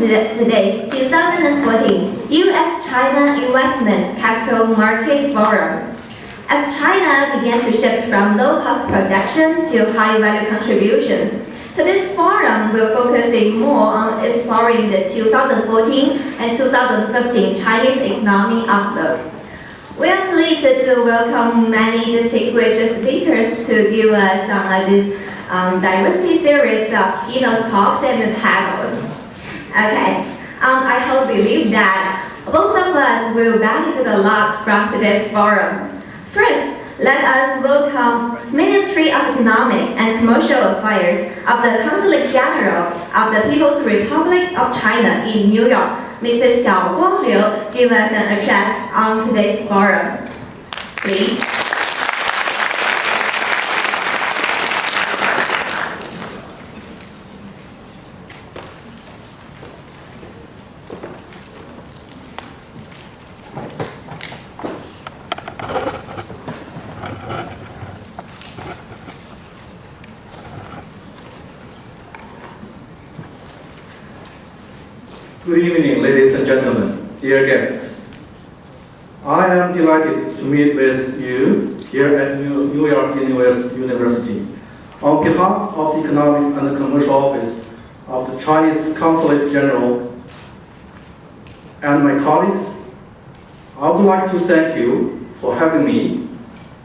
today's 2014 U.S.-China Investment Capital Market Forum. As China begins to shift from low-cost production to high-value contributions, today's forum will focus more on exploring the 2014 and 2015 Chinese economic outlook. We are pleased to welcome many distinguished speakers to give us this diversity series of keynote talks and panels. Okay, I believe that both of us will benefit a lot from today's forum. First, let us welcome Ministry of Economic and Commercial Affairs of the Consulate General of the People's Republic of China in New York, Mr. Xiaoguang Liu, give us an address on today's forum. Please. Good evening, ladies and gentlemen, dear guests. I am delighted to meet with you here at New York University. On behalf of the Economic and Commercial Office of the Chinese Consulate General and my colleagues, I would like to thank you for having me,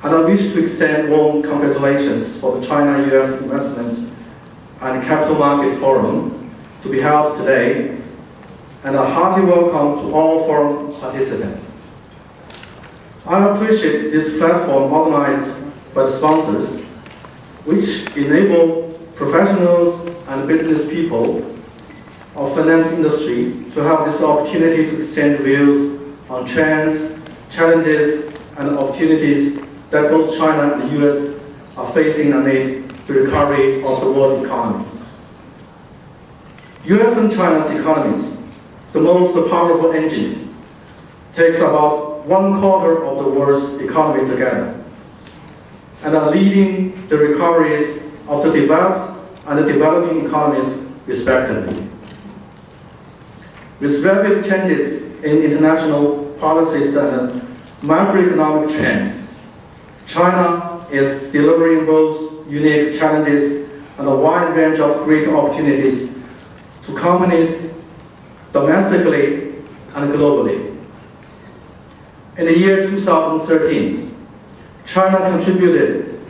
and I wish to extend warm congratulations for the China-US Investment and Capital Market Forum to be held today, and a hearty welcome to all forum participants. I appreciate this platform organized by the sponsors, which enable professionals and business people of finance industry to have this opportunity to exchange views on trends, challenges, and opportunities that both China and the US are facing amid the recovery of the world economy. US and China's economies, the most powerful engines, takes about 1/4 of the world's economy together, and are leading the recoveries of the developed and the developing economies respectively. With rapid changes in international policies and macroeconomic trends, China is delivering both unique challenges and a wide range of great opportunities to companies domestically and globally. In the year 2013, China contributed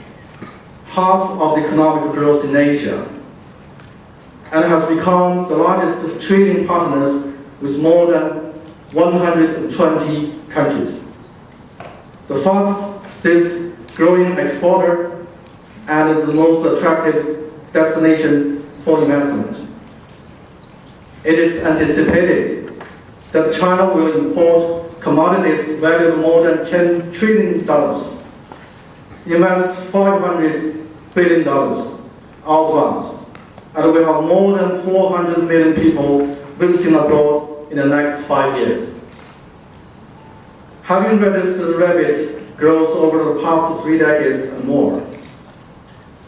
half of the economic growth in Asia and has become the largest trading partners with more than 120 countries, the fastest growing exporter and the most attractive destination for investment. It is anticipated that China will import commodities valued more than $10 trillion, invest $500 billion outbound, and will have more than 400 million people visiting abroad in the next 5 years. Having registered rapid growth over the past 3 decades and more,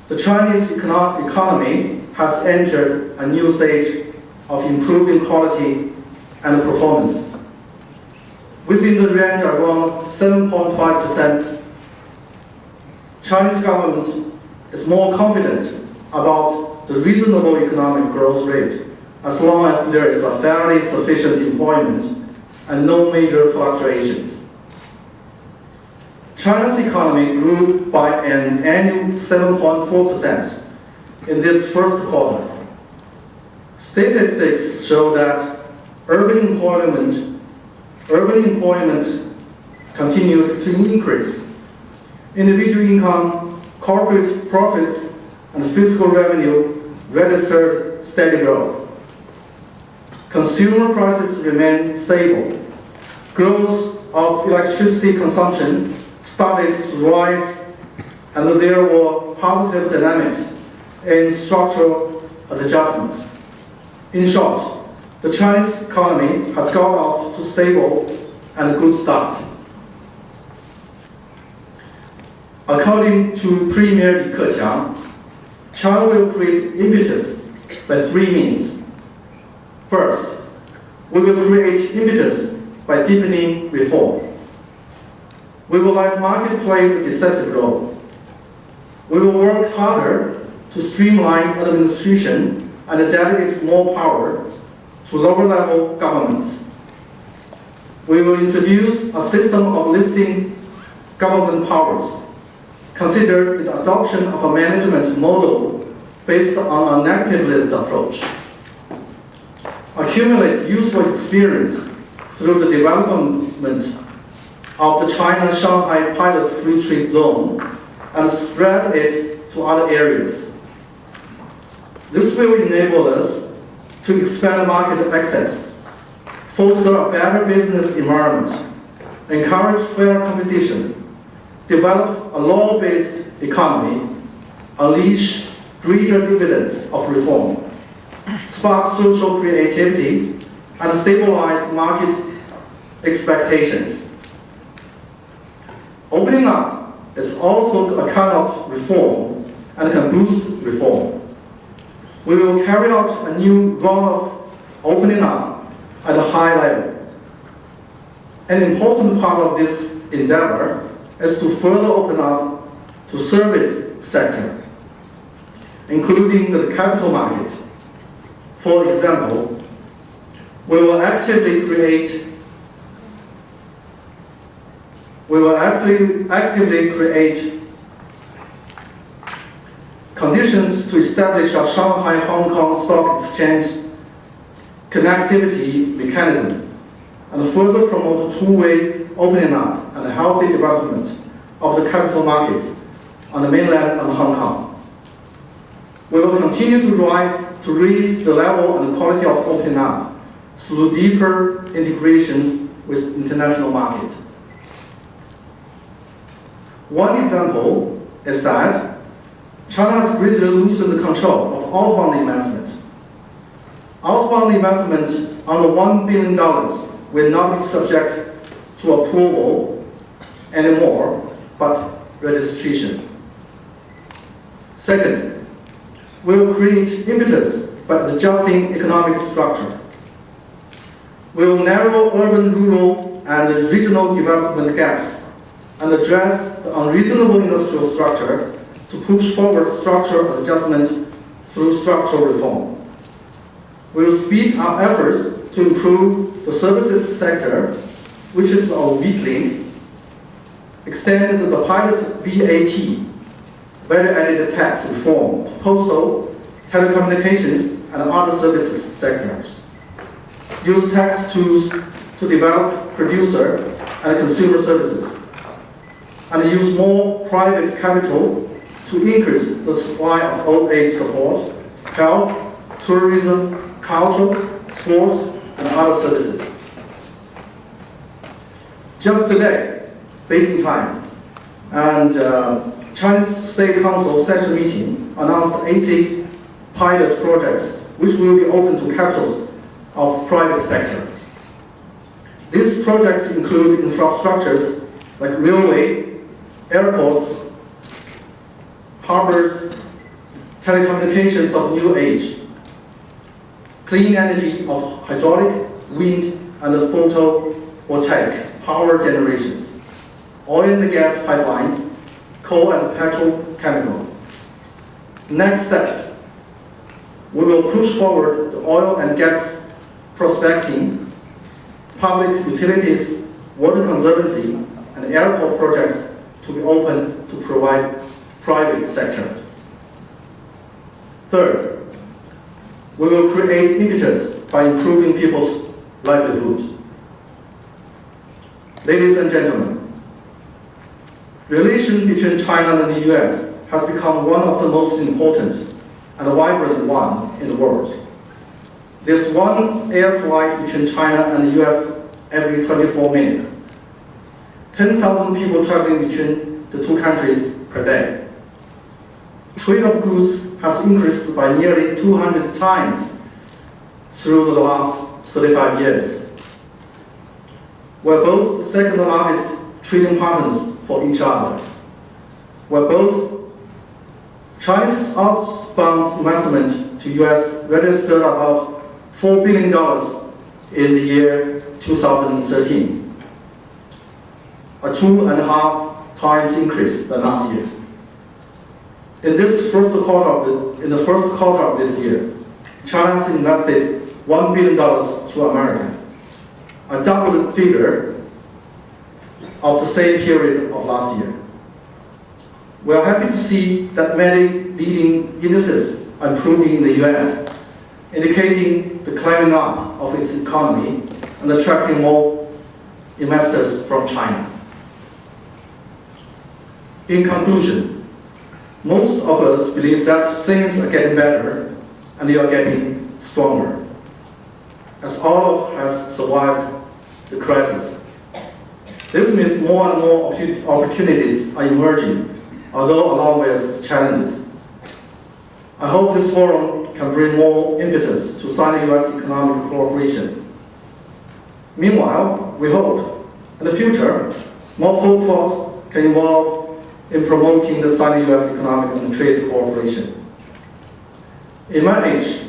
the Chinese economy has entered a new stage of improving quality and performance. Within the range around 7.5%, Chinese government is more confident about the reasonable economic growth rate as long as there is a fairly sufficient employment and no major fluctuations. China's economy grew by an annual 7.4% in this first quarter. Statistics show that urban employment continued to increase. Individual income, corporate profits, and fiscal revenue registered steady growth. Consumer prices remained stable. Growth of electricity consumption started to rise, and there were positive dynamics in structural adjustment. In short, the Chinese economy has got off to a stable and a good start. According to Premier Li Keqiang, China will create impetus by 3 means. First, We will create impetus by deepening reform. We will let market play the decisive role. We will work harder to streamline administration and delegate more power to lower-level governments. We will introduce a system of listing government powers. Consider the adoption of a management model based on a negative list approach. Accumulate useful experience through the development of the China-Shanghai pilot free trade zone and spread it to other areas. This will enable us to expand market access, foster a better business environment, encourage fair competition, develop a law-based economy, unleash greater dividends of reform, spark social creativity, and stabilize market expectations. Opening up is also a kind of reform and can boost reform. We will carry out a new round of opening up at a high level. An important part of this endeavor is to further open up to service sector, including the capital market. For example, we will actively create conditions to establish a Shanghai-Hong Kong Stock Exchange connectivity mechanism and further promote two-way opening up and healthy development of the capital markets on the mainland and Hong Kong. We will continue to raise the level and quality of opening up through deeper integration with international market. One example is that China has greatly loosened the control of outbound investment. Outbound investment under $1 billion will not be subject to approval anymore, but registration. Second, we will create impetus by adjusting economic structure. We will narrow urban, rural, and regional development gaps and address the unreasonable industrial structure to push forward structural adjustment through structural reform. We will speed up efforts to improve the services sector, which is our weak link, extend the pilot VAT, value-added tax reform, to postal, telecommunications, and other services sectors. Use tax tools to develop producer and consumer services, and use more private capital to increase the supply of old age support, health, tourism, culture, sports, and other services. Just today, Beijing time, and Chinese State Council session meeting announced 80 pilot projects which will be open to capitals of private sector. These projects include infrastructures like railway, airports, harbors, telecommunications of new age, clean energy of hydraulic, wind, and photovoltaic power generations, oil and gas pipelines, coal and petrochemical. Next step, we will push forward the oil and gas prospecting, public utilities, water conservancy, and airport projects to be open to provide private sector. Third, we will create impetus by improving people's livelihood. Ladies and gentlemen, relation between China and the US has become one of the most important and vibrant one in the world. There's one air flight between China and the US every 24 minutes. 10,000 people traveling between the two countries per day. Trade of goods has increased by nearly 200 times through the last 35 years. We're both the second largest trading partners for each other. We're both Chinese outbound investment to US registered about $4 billion in the year 2013, a 2.5 times increase than last year. In the first quarter of this year, China has invested $1 billion to America, a double figure of the same period of last year. We are happy to see that many leading indices are improving in the US, indicating the climbing up of its economy and attracting more investors from China. In conclusion, most of us believe that things are getting better and they are getting stronger, as all of us have survived the crisis. This means more and more opportunities are emerging, although along with challenges. I hope this forum can bring more impetus to Sino-US economic cooperation. Meanwhile, we hope in the future, more focus can involve in promoting the Sino-US economic and trade cooperation. In my age,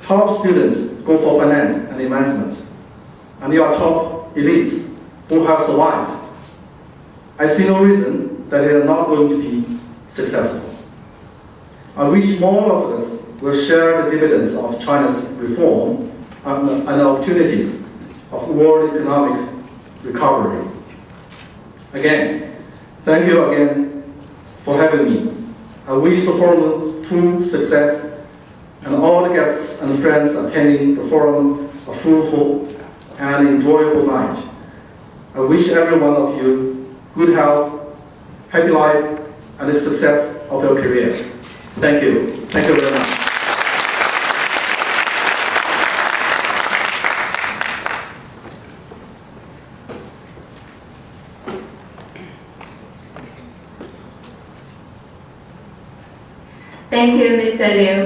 top students go for finance and investment, and they are top elites who have survived. I see no reason that they are not going to be successful. I wish more of us will share the dividends of China's reform and opportunities of world economic recovery. Again, thank you again for having me. I wish the forum full success and all the guests and friends attending the forum a fruitful and enjoyable night. I wish every one of you good health, happy life, and the success of your career. Thank you. Thank you very much. Thank you, Mr. Liu.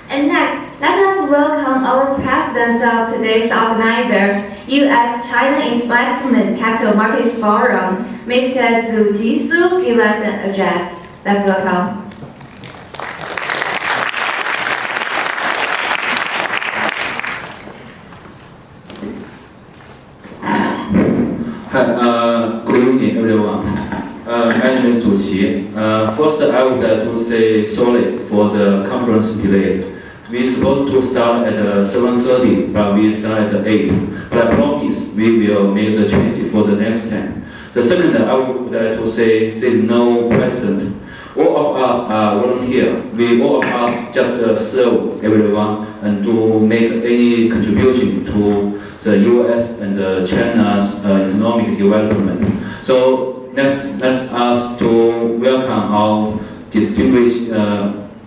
And next, let us welcome our president of today's organizer, U.S.-China Investment Capital Markets Forum, Mr. Zhu give us an address. Let's welcome. Hi, good evening, everyone. My name is Zhu Qi. First, I would like to say sorry for the conference delay. We supposed to start at 7:30, but we start at 8. But I promise we will make the change for the next time. The second, I would like to say there is no president. All of us are volunteer. We all of us just serve everyone and to make any contribution to the U.S. and China's economic development. So let's us to welcome our distinguished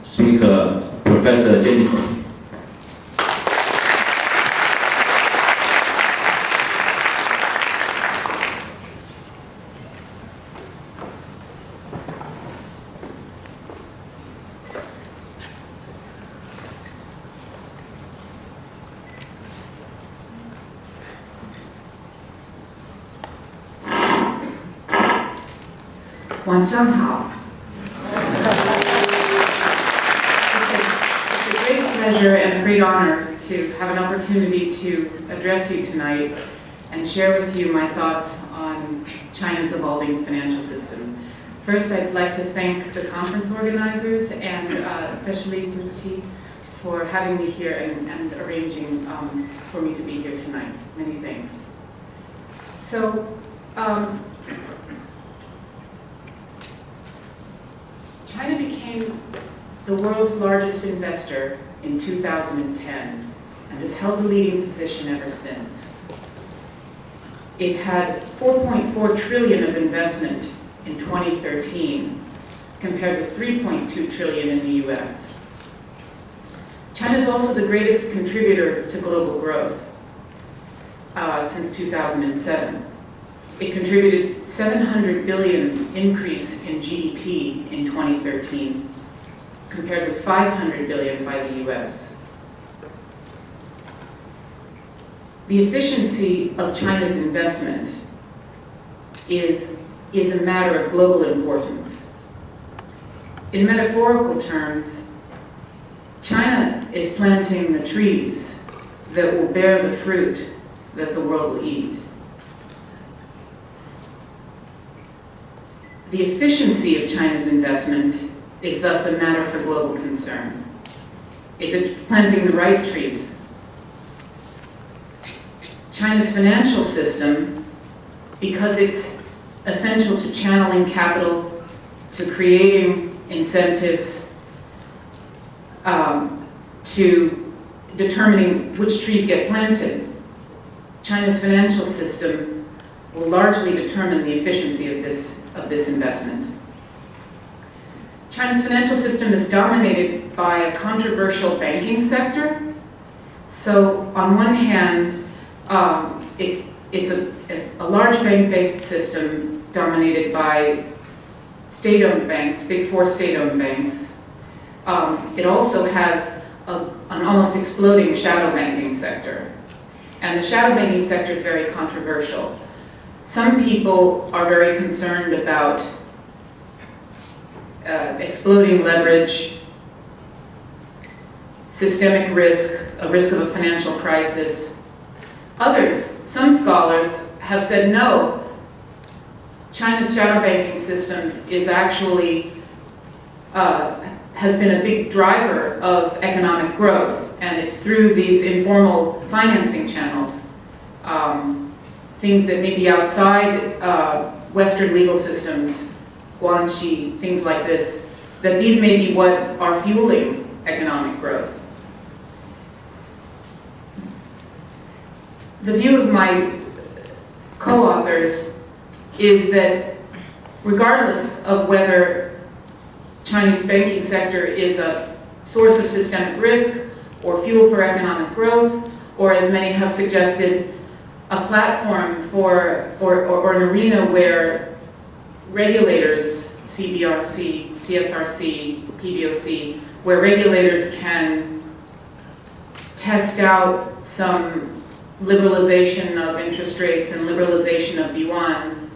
speaker, Professor Jennifer. It's a great pleasure and a great honor to have an opportunity to address you tonight and share with you my thoughts on China's evolving financial system. First, I'd like to thank the conference organizers and especially Zhu Qi for having me here and arranging for me to be here tonight. Many thanks. So, China became the world's largest investor in 2010 and has held the leading position ever since. It had 4.4 trillion of investment in 2013 compared with 3.2 trillion in the US. China is also the greatest contributor to global growth since 2007. It contributed 700 billion increase in GDP in 2013, compared with 500 billion by the US. The efficiency of China's investment is a matter of global importance. In metaphorical terms, China is planting the trees that will bear the fruit that the world will eat. The efficiency of China's investment is thus a matter for global concern. Is it planting the right trees? China's financial system, because it's essential to channeling capital, to creating incentives, to determining which trees get planted, China's financial system will largely determine the efficiency of this investment. China's financial system is dominated by a controversial banking sector. So on one hand, it's a large bank-based system dominated by state-owned banks, big four state-owned banks. It also has an almost exploding shadow banking sector. And the shadow banking sector is very controversial. Some people are very concerned about exploding leverage, systemic risk, a risk of a financial crisis. Others, some scholars, have said no. China's shadow banking system is actually has been a big driver of economic growth, and it's through these informal financing channels, things that may be outside Western legal systems, guanxi, things like this, that these may be what are fueling economic growth. The view of my co-authors is that regardless of whether Chinese banking sector is a source of systemic risk or fuel for economic growth, or as many have suggested, a platform for or an arena where regulators, CBRC, CSRC, PBOC, where regulators can test out some liberalization of interest rates and liberalization of yuan,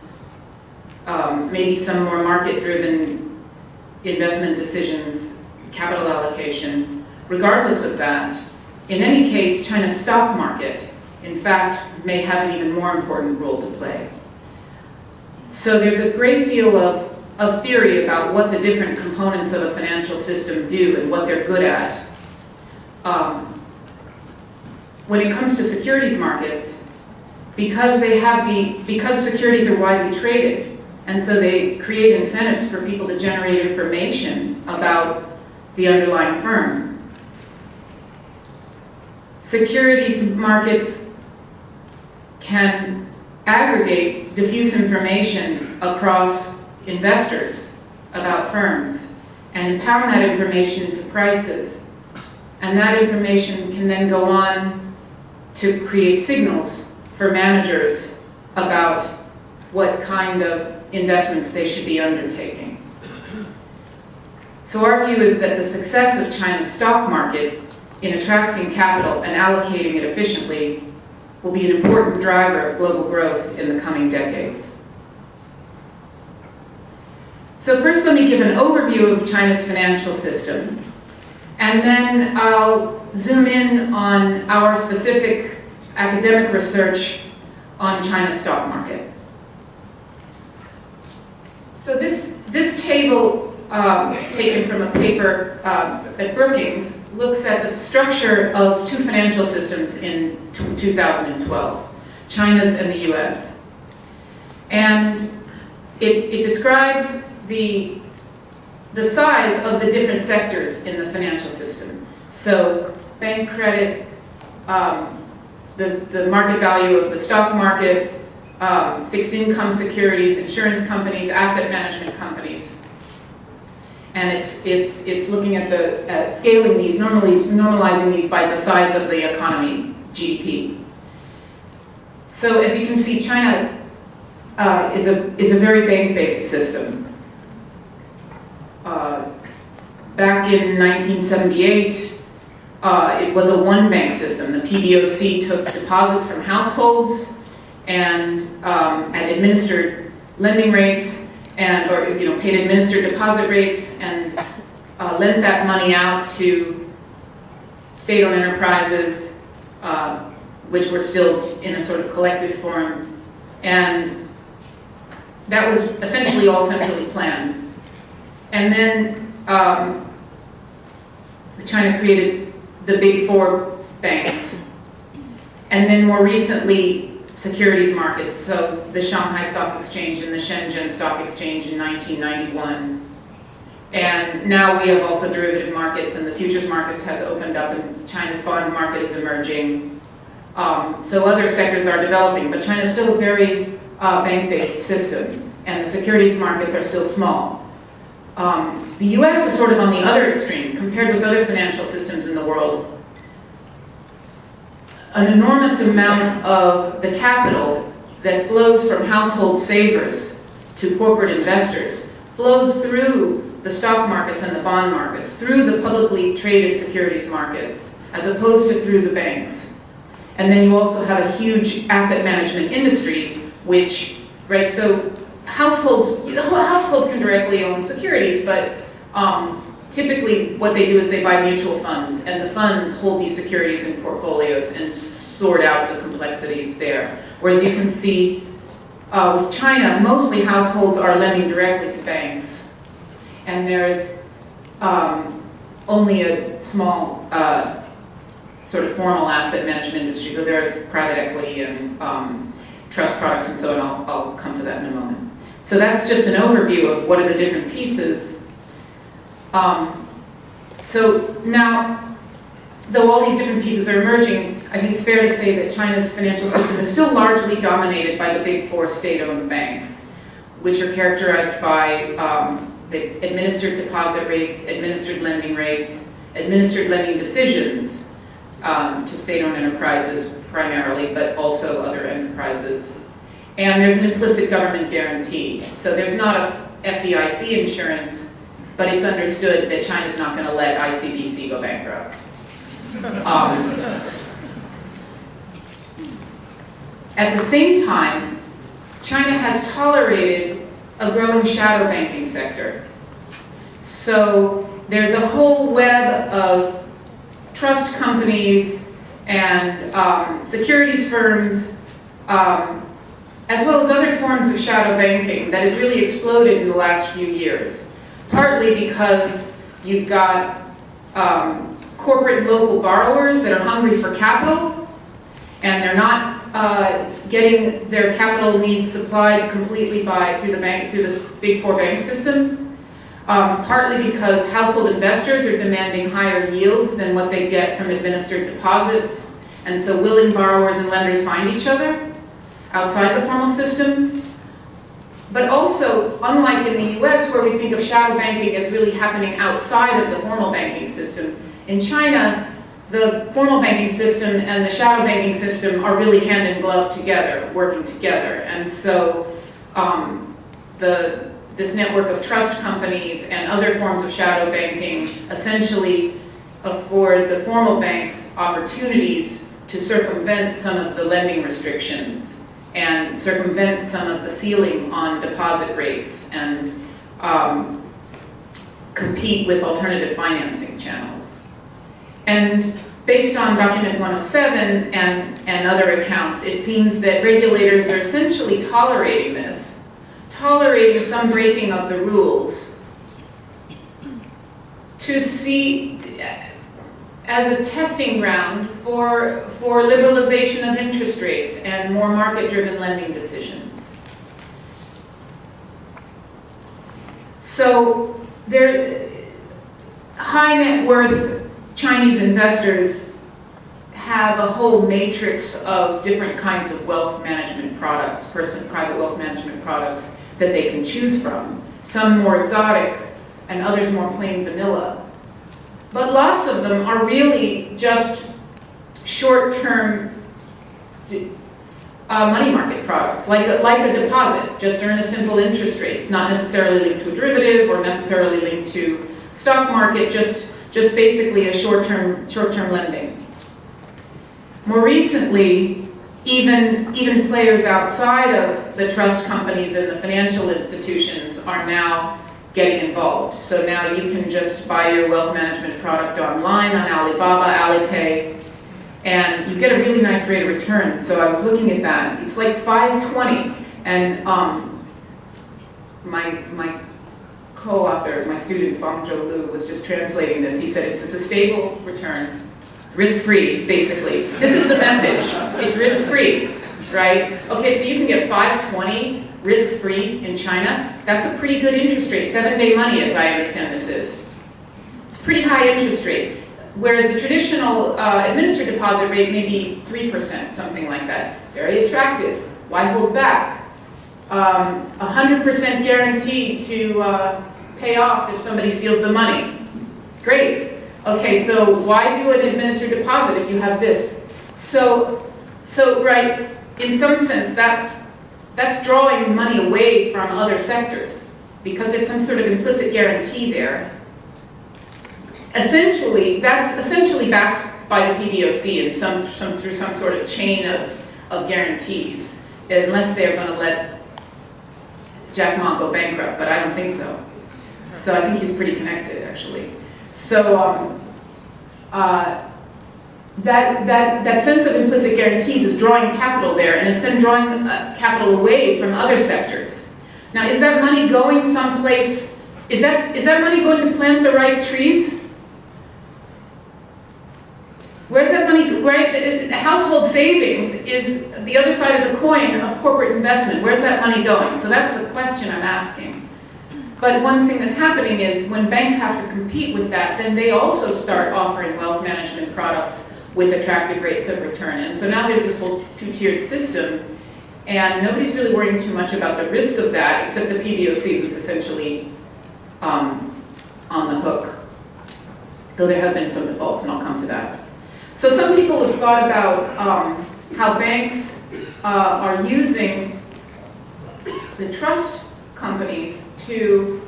maybe some more market-driven investment decisions, capital allocation. Regardless of that, in any case, China's stock market, in fact, may have an even more important role to play. So there's a great deal of theory about what the different components of a financial system do and what they're good at. When it comes to securities markets, because securities are widely traded, and so they create incentives for people to generate information about the underlying firm. Securities markets can aggregate diffuse information across investors about firms and impound that information to prices. And that information can then go on to create signals for managers about what kind of investments they should be undertaking. So our view is that the success of China's stock market in attracting capital and allocating it efficiently will be an important driver of global growth in the coming decades. So first, let me give an overview of China's financial system, and then I'll zoom in on our specific academic research on China's stock market. So this table is taken from a paper at Brookings, looks at the structure of two financial systems in 2012, China's and the US. And it describes the size of the different sectors in the financial system. So bank credit, the market value of the stock market, fixed income securities, insurance companies, asset management companies. And it's looking at scaling these, normalizing these by the size of the economy, GDP. So as you can see, China is a very bank-based system. Back in 1978, it was a one-bank system. The PBOC took deposits from households and administered lending rates, or paid administered deposit rates, and lent that money out to state-owned enterprises, which were still in a sort of collective form. And that was essentially all centrally planned. And then China created the big four banks. And then more recently, securities markets, so the Shanghai Stock Exchange and the Shenzhen Stock Exchange in 1991. And now we have also derivative markets, and the futures markets has opened up, and China's bond market is emerging. So other sectors are developing, but China's still a very bank-based system, and the securities markets are still small. The US is sort of on the other extreme, compared with other financial systems in the world. An enormous amount of the capital that flows from household savers to corporate investors flows through the stock markets and the bond markets, through the publicly traded securities markets, as opposed to through the banks. And then you also have a huge asset management industry, which, right, so households can directly own securities, but typically what they do is they buy mutual funds, and the funds hold these securities in portfolios and sort out the complexities there. Whereas you can see with China, mostly households are lending directly to banks. And there's only a small sort of formal asset management industry, so there's private equity and trust products and so on. I'll come to that in a moment. So that's just an overview of what are the different pieces. So now, though all these different pieces are emerging, I think it's fair to say that China's financial system is still largely dominated by the big four state-owned banks, which are characterized by the administered deposit rates, administered lending decisions to state-owned enterprises primarily, but also other enterprises. And there's an implicit government guarantee. So there's not a FDIC insurance, but it's understood that China's not going to let ICBC go bankrupt. At the same time, China has tolerated a growing shadow banking sector. So there's a whole web of trust companies and securities firms, as well as other forms of shadow banking that has really exploded in the last few years. Partly because you've got corporate and local borrowers that are hungry for capital, and they're not getting their capital needs supplied completely through this big four bank system. Partly because household investors are demanding higher yields than what they get from administered deposits, and so willing borrowers and lenders find each other outside the formal system. But also, unlike in the US, where we think of shadow banking as really happening outside of the formal banking system, in China, the formal banking system and the shadow banking system are really hand in glove together, working together. And so this network of trust companies and other forms of shadow banking essentially afford the formal banks opportunities to circumvent some of the lending restrictions and circumvent some of the ceiling on deposit rates and compete with alternative financing channels. And based on document 107 and other accounts, it seems that regulators are essentially tolerating this, tolerating some breaking of the rules to see as a testing ground for liberalization of interest rates and more market-driven lending decisions. So high net worth Chinese investors have a whole matrix of different kinds of wealth management products, private wealth management products that they can choose from. Some more exotic and others more plain vanilla. But lots of them are really just short-term money market products, like a deposit, just earn a simple interest rate, not necessarily linked to a derivative or necessarily linked to stock market, just basically a short-term lending. More recently, even players outside of the trust companies and the financial institutions are now getting involved. So now you can just buy your wealth management product online on Alibaba, Alipay, and you get a really nice rate of return. So I was looking at that. It's like 520, and my co-author, my student From Xiaoguang Liu, was just translating this. He said it's a stable return, risk-free, basically. This is the message. It's risk-free, right? Okay, so you can get 520 risk-free in China. That's a pretty good interest rate. 7-day money, as I understand this is. It's a pretty high interest rate. Whereas the traditional administered deposit rate may be 3%, something like that. Very attractive. Why hold back? 100% guarantee to pay off if somebody steals the money. Great. Okay, so why do an administered deposit if you have this? So right, in some sense, that's drawing money away from other sectors because there's some sort of implicit guarantee there. Essentially, that's essentially backed by the PBOC and through some sort of chain of guarantees, unless they're going to let Jack Ma go bankrupt, but I don't think so. So I think he's pretty connected, actually. So that sense of implicit guarantees is drawing capital there, and it's then drawing capital away from other sectors. Now, is that money going someplace? Is that money going to plant the right trees? Where's that money, right? Household savings is the other side of the coin of corporate investment. Where's that money going? So that's the question I'm asking. But one thing that's happening is when banks have to compete with that, then they also start offering wealth management products with attractive rates of return. And so now there's this whole two-tiered system, and nobody's really worrying too much about the risk of that, except the PBOC, who's essentially on the hook. Though there have been some defaults, and I'll come to that. So some people have thought about how banks are using the trust companies to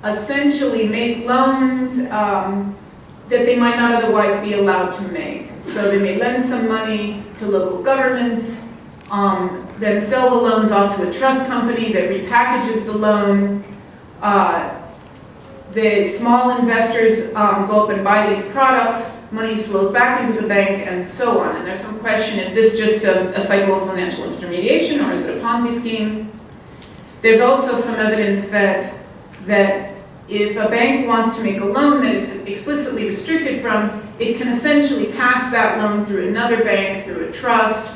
essentially make loans that they might not otherwise be allowed to make. So they may lend some money to local governments, then sell the loans off to a trust company that repackages the loan. The small investors go up and buy these products, money's flowed back into the bank, and so on. And there's some question, is this just a cycle of financial intermediation, or is it a Ponzi scheme? There's also some evidence that if a bank wants to make a loan that it's explicitly restricted from, it can essentially pass that loan through another bank, through a trust,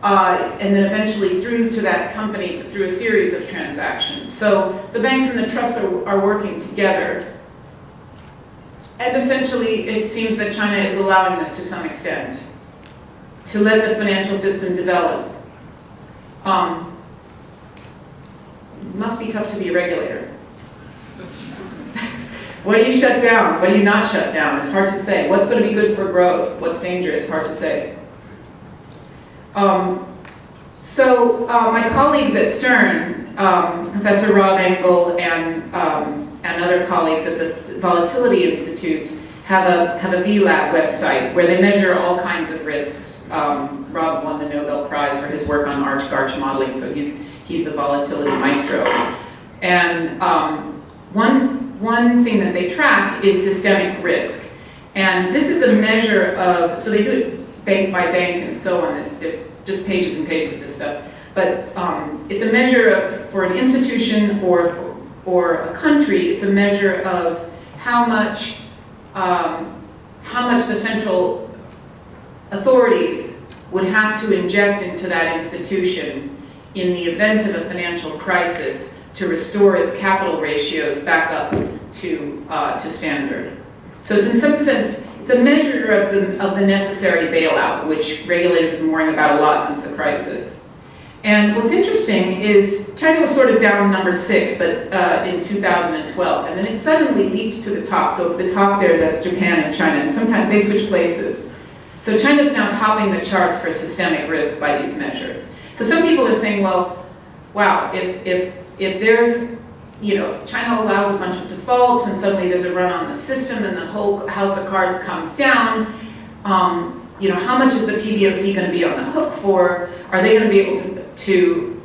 and then eventually through to that company through a series of transactions. So the banks and the trusts are working together. And essentially, it seems that China is allowing this to some extent, to let the financial system develop. It must be tough to be a regulator. What do you shut down? What do you not shut down? It's hard to say. What's going to be good for growth? What's dangerous? Hard to say. My colleagues at Stern, Professor Rob Engel and other colleagues at the Volatility Institute have a VLAB website where they measure all kinds of risks. Rob won the Nobel Prize for his work on arch-garch modeling, so he's the volatility maestro. And one thing that they track is systemic risk. And this is a measure of, so they do it bank by bank and so on. There's just pages and pages of this stuff. But it's a measure of, for an institution or a country, it's a measure of how much the central authorities would have to inject into that institution in the event of a financial crisis to restore its capital ratios back up to standard. So it's in some sense, it's a measure of the necessary bailout, which regulators have been worrying about a lot since the crisis. And what's interesting is China was sort of down number 6, but in 2012, and then it suddenly leaped to the top. So the top there, that's Japan and China, and sometimes they switch places. So China's now topping the charts for systemic risk by these measures. So some people are saying, well, wow, if there's, if China allows a bunch of defaults and suddenly there's a run on the system and the whole house of cards comes down, how much is the PBOC going to be on the hook for? Are they going to be able to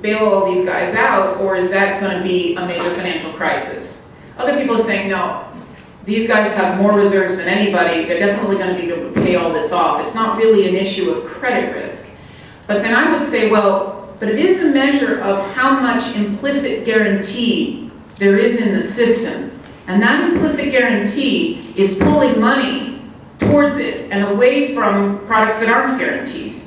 bail all these guys out, or is that going to be a major financial crisis? Other people are saying, no, these guys have more reserves than anybody, they're definitely going to be able to pay all this off. It's not really an issue of credit risk. But then I would say, well, but it is a measure of how much implicit guarantee there is in the system. And that implicit guarantee is pulling money towards it and away from products that aren't guaranteed.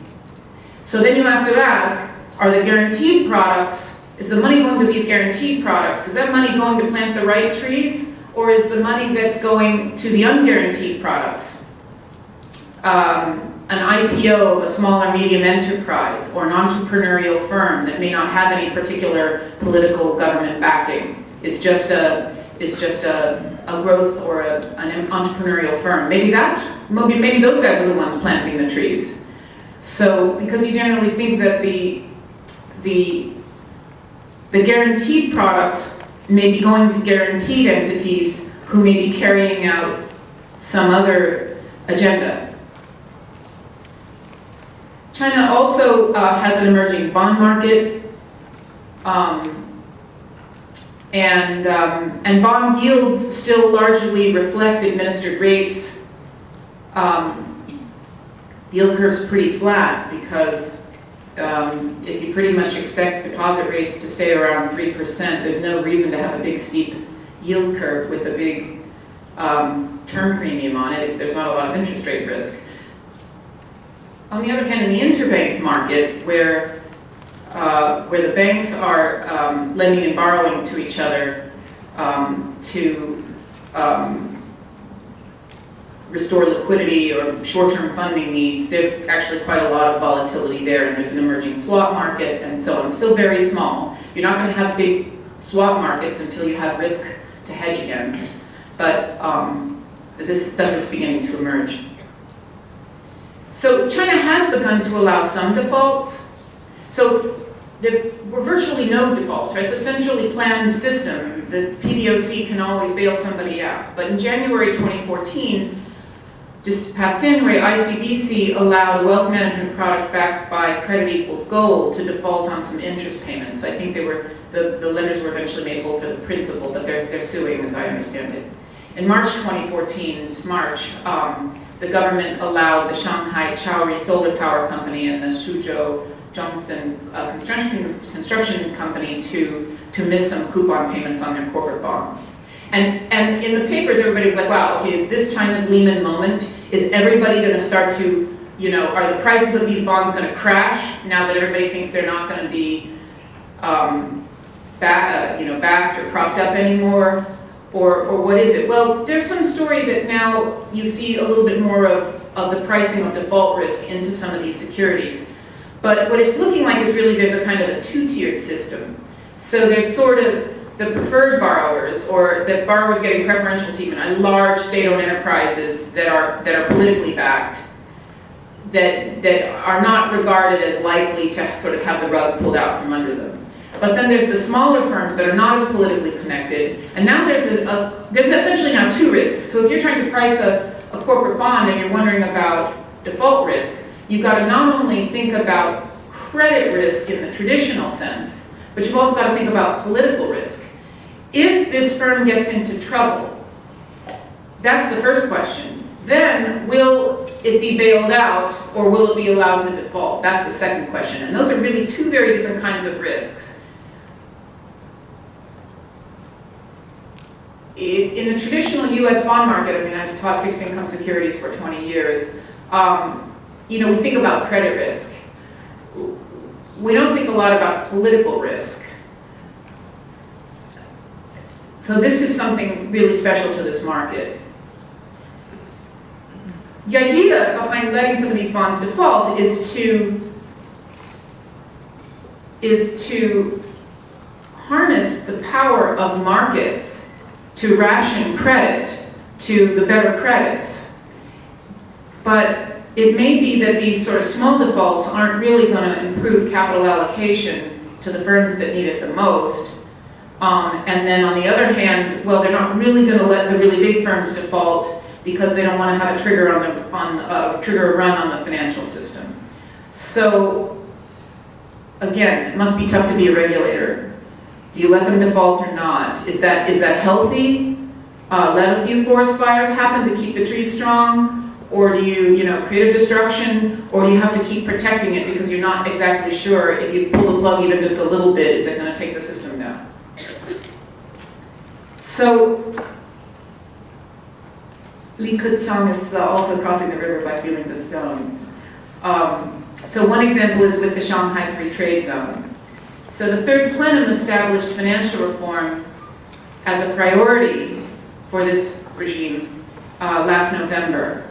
So then you have to ask, are the guaranteed products, is the money going to these guaranteed products, is that money going to plant the right trees, or is the money that's going to the unguaranteed products? An IPO of a small or medium enterprise or an entrepreneurial firm that may not have any particular political government backing is just a growth or an entrepreneurial firm. Maybe those guys are the ones planting the trees. So because you generally think that the guaranteed products may be going to guaranteed entities who may be carrying out some other agenda. China also has an emerging bond market, and bond yields still largely reflect administered rates. The yield curve's pretty flat because if you pretty much expect deposit rates to stay around 3%, there's no reason to have a big steep yield curve with a big term premium on it if there's not a lot of interest rate risk. On the other hand, in the interbank market, where the banks are lending and borrowing to each other to restore liquidity or short-term funding needs, there's actually quite a lot of volatility there, and there's an emerging swap market and so on. Still very small. You're not going to have big swap markets until you have risk to hedge against, but this stuff is beginning to emerge. So China has begun to allow some defaults. So there were virtually no defaults, right? It's a centrally planned system. The PBOC can always bail somebody out. But in January 2014, just past January, ICBC allowed a wealth management product backed by credit equals gold to default on some interest payments. I think the lenders were eventually made whole for the principal, but they're suing, as I understand it. In March 2014, this March, the government allowed the Shanghai Chaori Solar Power Company and the Suzhou Zhongfen construction company to miss some coupon payments on their corporate bonds. And in the papers, everybody was like, wow, okay, is this China's Lehman moment? Is everybody going to start to, are the prices of these bonds going to crash now that everybody thinks they're not going to be backed or propped up anymore? Or what is it? Well, there's some story that now you see a little bit more of the pricing of default risk into some of these securities. But what it's looking like is really there's a kind of a two-tiered system. So there's sort of the preferred borrowers, or the borrowers getting preferential treatment, large state-owned enterprises that are politically backed, that are not regarded as likely to sort of have the rug pulled out from under them. But then there's the smaller firms that are not as politically connected, and now there's essentially now two risks. So if you're trying to price a corporate bond and you're wondering about default risk, you've got to not only think about credit risk in the traditional sense, but you've also got to think about political risk. If this firm gets into trouble, that's the first question. Then will it be bailed out, or will it be allowed to default? That's the second question. And those are really two very different kinds of risks. In the traditional U.S. bond market, I mean, I've taught fixed income securities for 20 years, we think about credit risk. We don't think a lot about political risk. So this is something really special to this market. The idea behind letting some of these bonds default is to harness the power of markets to ration credit to the better credits. But it may be that these sort of small defaults aren't really going to improve capital allocation to the firms that need it the most. And then on the other hand, well, they're not really going to let the really big firms default because they don't want to have a trigger a run on the financial system. So again, it must be tough to be a regulator. Do you let them default or not? Is that healthy? let a few forest fires happen to keep the trees strong? Or do you, create a destruction? Or do you have to keep protecting it because you're not exactly sure if you pull the plug even just a little bit, is it going to take the system down? So, Li Keqiang is also crossing the river by feeling the stones. So one example is with the Shanghai Free Trade Zone. So the third plenum established financial reform as a priority for this regime last November.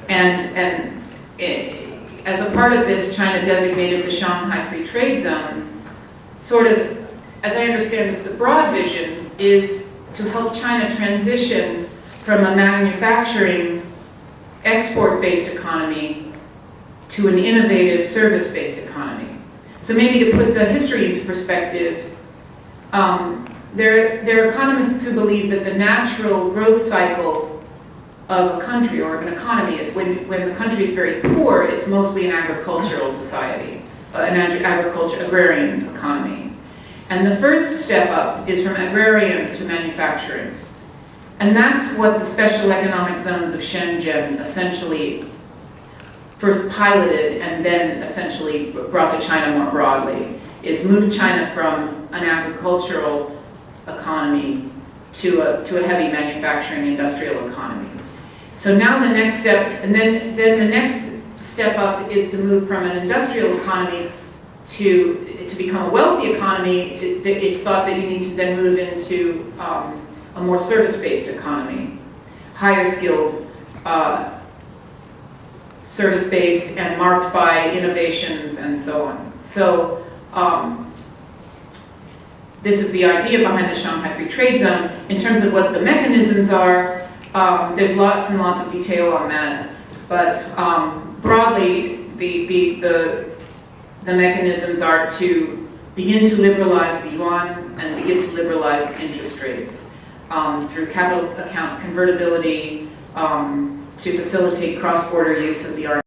And as a part of this, China designated the Shanghai Free Trade Zone, sort of, as I understand it, the broad vision is to help China transition from a manufacturing, export-based economy to an innovative, service-based economy. So maybe to put the history into perspective, there are economists who believe that the natural growth cycle of a country or of an economy is when the country is very poor, it's mostly an agricultural society, agrarian economy. And the first step up is from agrarian to manufacturing. And that's what the special economic zones of Shenzhen essentially first piloted and then essentially brought to China more broadly, is move China from an agricultural economy to a heavy manufacturing industrial economy. So now the next step, and then the next step up is to move from an industrial economy to become a wealthy economy. It's thought that you need to then move into a more service-based economy, higher skilled, service-based and marked by innovations and so on. So this is the idea behind the Shanghai Free Trade Zone. In terms of what the mechanisms are, there's lots and lots of detail on that, but broadly, the mechanisms are to begin to liberalize the yuan and begin to liberalize interest rates through capital account convertibility to facilitate cross-border use of the